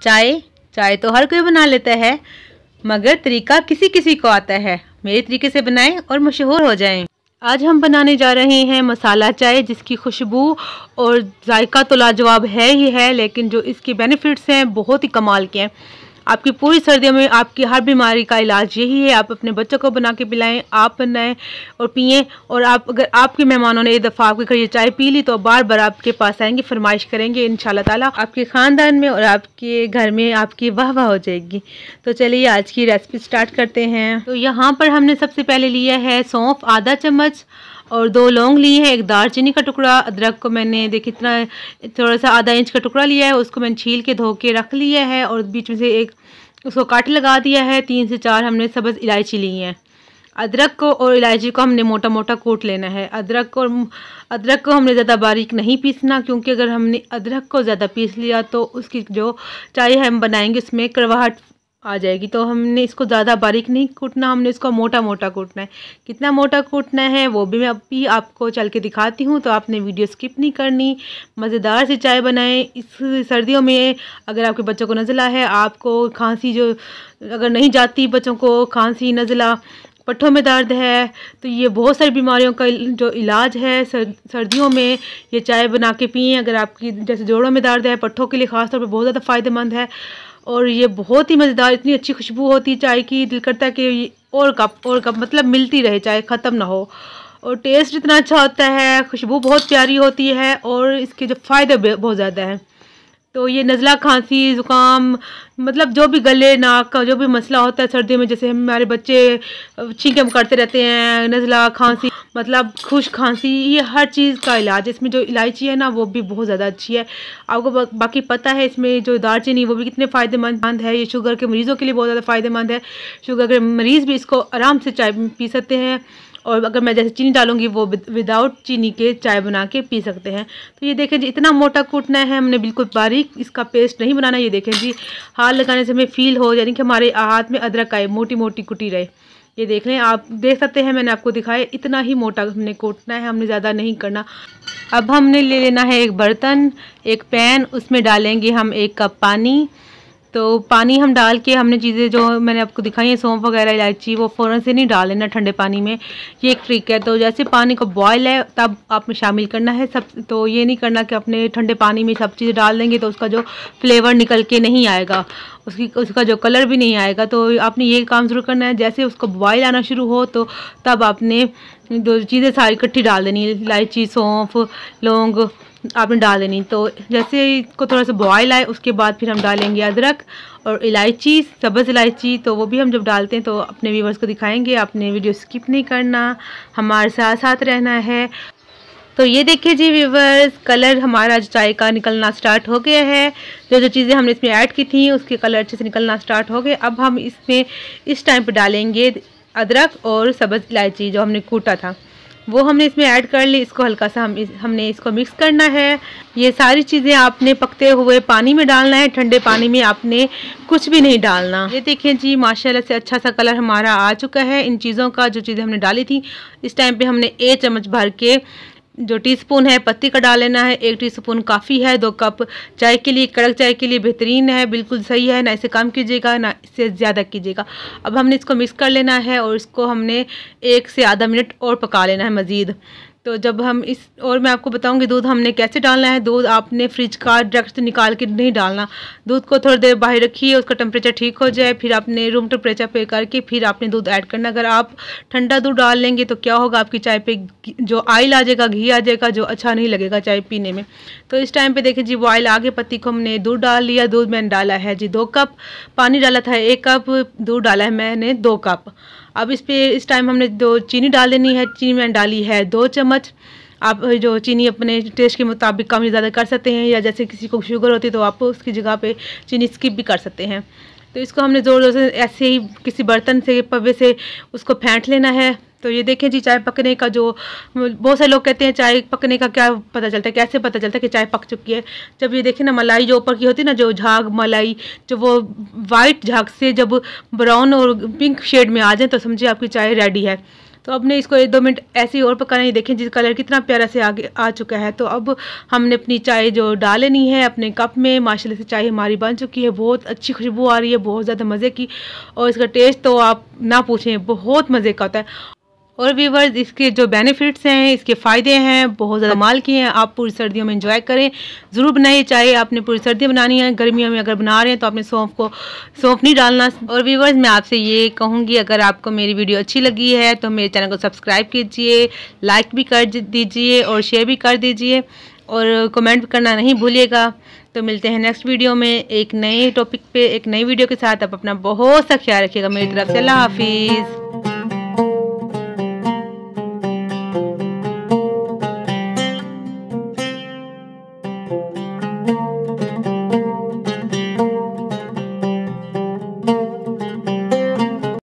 चाय चाय तो हर कोई बना लेता है, मगर तरीका किसी किसी को आता है। मेरे तरीके से बनाएं और मशहूर हो जाएं। आज हम बनाने जा रहे हैं मसाला चाय, जिसकी खुशबू और जायका तो लाजवाब है ही है, लेकिन जो इसके बेनिफिट्स हैं बहुत ही कमाल के हैं। आपकी पूरी सर्दियों में आपकी हर बीमारी का इलाज यही है। आप अपने बच्चों को बना के पिलाएं, आप बनाएं और पिएं। और आप अगर आपके मेहमानों ने एक दफ़ा आपके घर ये चाय पी ली तो बार बार आपके पास आएंगे, फरमाइश करेंगे। इंशाल्लाह ताला आपके ख़ानदान में और आपके घर में आपकी वाह वाह हो जाएगी। तो चलिए आज की रेसिपी स्टार्ट करते हैं। तो यहाँ पर हमने सबसे पहले लिया है सौंफ आधा चम्मच और 2 लौंग लिए हैं, 1 दालचीनी का टुकड़ा। अदरक को मैंने देखिए इतना थोड़ा सा आधा इंच का टुकड़ा लिया है, उसको मैंने छील के धो के रख लिया है और बीच में से एक उसको काट लगा दिया है। 3 से 4 हमने सब्ज़ इलायची ली हैं। अदरक को और इलायची को हमने मोटा मोटा कूट लेना है। अदरक को हमने ज़्यादा बारीक नहीं पीसना, क्योंकि अगर हमने अदरक को ज़्यादा पीस लिया तो उसकी जो चाय हम बनाएंगे उसमें कड़वाहट आ जाएगी। तो हमने इसको ज़्यादा बारीक नहीं कूटना, हमने इसको मोटा मोटा कूटना है। कितना मोटा कूटना है वो भी मैं अभी आपको चल के दिखाती हूँ, तो आपने वीडियो स्किप नहीं करनी। मज़ेदार सी चाय बनाएं इस सर्दियों में। अगर आपके बच्चों को नज़ला है, आपको खांसी जो अगर नहीं जाती, बच्चों को खांसी नज़ला पट्ठों में दर्द है, तो ये बहुत सारी बीमारियों का जो इलाज है सर्दियों में ये चाय बना के पिएँ। अगर आपकी जैसे जोड़ों में दर्द है, पट्ठों के लिए ख़ास तौर पर बहुत ज़्यादा फ़ायदेमंद है। और ये बहुत ही मज़ेदार, इतनी अच्छी खुशबू होती है चाय की, दिल करता है कि और कप मतलब मिलती रहे, चाय ख़त्म ना हो। और टेस्ट इतना अच्छा होता है, खुशबू बहुत प्यारी होती है और इसके जो फ़ायदे बहुत ज़्यादा हैं। तो ये नज़ला, खांसी, ज़ुकाम, मतलब जो भी गले नाक का जो भी मसला होता है सर्दियों में, जैसे हमारे बच्चे छींकें करते रहते हैं, नज़ला, खांसी, मतलब खुश खांसी, ये हर चीज़ का इलाज। इसमें जो इलायची है ना वो भी बहुत ज़्यादा अच्छी है। आपको बाकी पता है इसमें जो दालचीनी वो भी कितने फ़ायदेमंद है। ये शुगर के मरीज़ों के लिए बहुत ज़्यादा फ़ायदेमंद है। शुगर के मरीज़ भी इसको आराम से चाय पी सकते हैं। और अगर मैं जैसे चीनी डालूंगी वो विदाउट चीनी के चाय बना के पी सकते हैं। तो ये देखें जी, इतना मोटा कूटना है हमने, बिल्कुल बारीक इसका पेस्ट नहीं बनाना। ये देखें जी, हाथ लगाने से हमें फील हो, यानी कि हमारे हाथ में अदरक आए, मोटी मोटी कुटी रहे। ये देख लें, आप देख सकते हैं, मैंने आपको दिखाया इतना ही मोटा हमने कूटना है, हमने ज़्यादा नहीं करना। अब हमने ले लेना है एक बर्तन, एक पैन, उसमें डालेंगे हम 1 कप पानी। तो पानी हम डाल के हमने चीज़ें जो मैंने आपको दिखाई हैं, सौंफ वगैरह, इलायची, वो फ़ौरन से नहीं डाल लेना ठंडे पानी में, ये एक ट्रिक है। तो जैसे पानी को बॉयल है तब आपने शामिल करना है सब। तो ये नहीं करना कि अपने ठंडे पानी में सब चीज़ डाल देंगे तो उसका जो फ्लेवर निकल के नहीं आएगा, उसका जो कलर भी नहीं आएगा। तो आपने ये काम ज़रूर करना है, जैसे उसको बॉयल आना शुरू हो तो तब आपने जो चीज़ें सारी इकट्ठी डाल देनी, इलायची, सौंफ, लौंग आपने डाल देनी। तो जैसे इसको थोड़ा सा बॉयल आए उसके बाद फिर हम डालेंगे अदरक और इलायची, सब्ज़ इलायची। तो वो भी हम जब डालते हैं तो अपने व्यूवर्स को दिखाएंगे, आपने वीडियो स्किप नहीं करना, हमारे साथ साथ रहना है। तो ये देखिए जी व्यूवर्स, कलर हमारा चाय का निकलना स्टार्ट हो गया है। जो चीज़ें हमने इसमें ऐड की थी उसके कलर अच्छे से निकलना स्टार्ट हो गए। अब हम इसमें इस टाइम पर डालेंगे अदरक और सब्ज़ इलायची जो हमने कूटा था, वो हमने इसमें ऐड कर ली। इसको हल्का सा हमने इसको मिक्स करना है। ये सारी चीज़ें आपने पकते हुए पानी में डालना है, ठंडे पानी में आपने कुछ भी नहीं डालना। ये देखें जी, माशाल्लाह से अच्छा सा कलर हमारा आ चुका है इन चीज़ों का, जो चीज़ें हमने डाली थी। इस टाइम पे हमने 1 चम्मच भर के जो टीस्पून है पत्ती का डाल लेना है। 1 टीस्पून काफ़ी है, 2 कप चाय के लिए, कड़क चाय के लिए बेहतरीन है, बिल्कुल सही है। ना इसे कम कीजिएगा ना इससे ज़्यादा कीजिएगा। अब हमने इसको मिक्स कर लेना है और इसको हमने 1 से आधा मिनट और पका लेना है मज़ीद। तो जब हम और मैं आपको बताऊंगी दूध हमने कैसे डालना है। दूध आपने फ्रिज का डायरेक्ट निकाल के नहीं डालना, दूध को थोड़ी देर बाहर रखिए, उसका टेम्परेचर ठीक हो जाए, फिर आपने रूम टेम्परेचर पे करके फिर आपने दूध ऐड करना। अगर आप ठंडा दूध डाल लेंगे तो क्या होगा, आपकी चाय पे जो ऑयल आ जाएगा, घी आ जाएगा, जो अच्छा नहीं लगेगा चाय पीने में। तो इस टाइम पे देखिए जी, वो ऑयल आगे पत्ती को हमने दूध डाल लिया। दूध मैंने डाला है जी 2 कप, पानी डाला था 1 कप, दूध डाला है मैंने 2 कप। अब इस टाइम हमने 2 चीनी डाल देनी है। चीनी मैंने डाली है 2 चम्मच। आप जो चीनी अपने टेस्ट के मुताबिक कम या ज़्यादा कर सकते हैं, या जैसे किसी को शुगर होती है तो आप उसकी जगह पे चीनी स्किप भी कर सकते हैं। तो इसको हमने ज़ोर ज़ोर से ऐसे ही किसी बर्तन से, पवे से उसको फेंट लेना है। तो ये देखें जी, चाय पकने का जो बहुत से लोग कहते हैं चाय पकने का क्या पता चलता है, कैसे पता चलता है कि चाय पक चुकी है। जब ये देखें ना, मलाई जो ऊपर की होती है ना, जो झाग मलाई, जो वो वाइट झाग से जब ब्राउन और पिंक शेड में आ जाए तो समझिए आपकी चाय रेडी है। तो अब ने इसको 1-2 मिनट ऐसे ही और पकाना है। देखें जिस कलर कितना प्यारा से आगे आ चुका है। तो अब हमने अपनी चाय जो डाल लेनी है अपने कप में। माशाल्लाह से चाय हमारी बन चुकी है, बहुत अच्छी खुशबू आ रही है, बहुत ज़्यादा मज़े की। और इसका टेस्ट तो आप ना पूछें, बहुत मज़े का होता है। और व्यूअर्स इसके जो बेनिफिट्स हैं, इसके फ़ायदे हैं, बहुत ज़्यादा कमाल के हैं। आप पूरी सर्दियों में एंजॉय करें, ज़रूर बनाइए। चाहे आपने पूरी सर्दी बनानी है, गर्मियों में अगर बना रहे हैं तो आपने सौंफ नहीं डालना। और व्यूअर्स मैं आपसे ये कहूँगी, अगर आपको मेरी वीडियो अच्छी लगी है तो मेरे चैनल को सब्सक्राइब कीजिए, लाइक भी कर दीजिए और शेयर भी कर दीजिए और कमेंट करना नहीं भूलिएगा। तो मिलते हैं नेक्स्ट वीडियो में एक नए टॉपिक पे, एक नई वीडियो के साथ। आप अपना बहुत सा ख्याल रखिएगा। मेरी तरफ से अल्लाह हाफिज़।